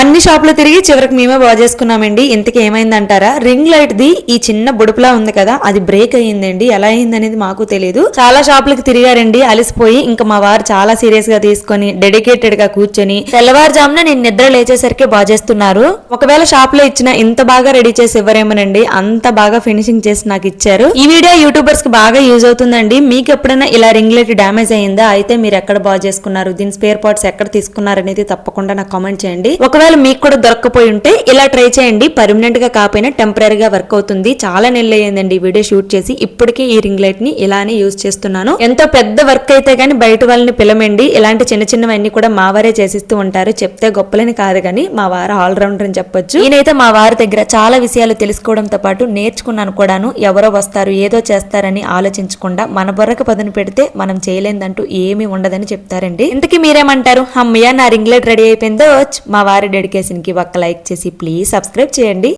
అన్ని షాపులు తిరిగి చివరికి మేమే బాగు చేసుకున్నామండి. ఇంతకీ ఏమైందంటారా, రింగ్ లైట్ ది ఈ చిన్న బుడుపులా ఉంది కదా, అది బ్రేక్ అయ్యిందండి. ఎలా అయింది అనేది మాకు తెలియదు. చాలా షాపులకు తిరిగారండి, అలసిపోయి. ఇంకా మా వారు చాలా సీరియస్ గా తీసుకొని డెడికేటెడ్ గా కూర్చొని తెల్లవారుజామున నేను నిద్ర లేచేసరికి బాగు చేస్తున్నారు. ఒకవేళ షాప్ లో ఇచ్చిన ఇంత బాగా రెడీ చేసి ఇవ్వరేమోనండి, అంత బాగా ఫినిషింగ్ చేసి నాకు ఇచ్చారు. ఈ వీడియో యూట్యూబర్స్ కి బాగా యూజ్ అవుతుందండి. మీకు ఎప్పుడైనా ఇలా రింగ్ లైట్ డ్యామేజ్ అయ్యిందా, అయితే మీరు ఎక్కడ బాగు చేసుకున్నారు, దీని స్పేర్ పార్ట్స్ ఎక్కడ తీసుకున్నారు అనేది తప్పకుండా నాకు కామెంట్ చేయండి. ఒకవేళ మీకు కూడా దొరకపోయి ఉంటే ఇలా ట్రై చేయండి. పర్మనెంట్ గా కాకపోయినా టెంపరీగా వర్క్ అవుతుంది. చాలా నెలలు అయ్యిందండి వీడియో షూట్ చేసి. ఇప్పటికే ఈ రింగ్ లైట్ ని ఇలానే యూజ్ చేస్తున్నాను. ఎంతో పెద్ద వర్క్ అయితే గానీ బయట వాళ్ళని పిలమండి. ఇలాంటి చిన్న చిన్నవన్నీ కూడా మా వారే చేసిస్తూ ఉంటారు. చెప్తే గొప్పలని కాదు కానీ మా వారు ఆల్రౌండర్ అని చెప్పొచ్చు. నేనైతే మా వారి దగ్గర చాలా విషయాలు తెలుసుకోవడంతో పాటు నేర్చుకున్నాను కూడాను. ఎవరో వస్తారు ఏదో చేస్తారని ఆలోచించకుండా మన బుర్రకు పదును పెడితే మనం చేయలేదంటూ ఏమీ ఉండదని చెప్తారండి. ఇంతకీ మీరేమంటారు? అమ్మయ్య, నా రింగ్ లైట్ రెడీ అయిపోయిందో. మా వారి డెడికేషన్ కి ఒక్క లైక్ చేసి ప్లీజ్ సబ్స్క్రైబ్ చేయండి.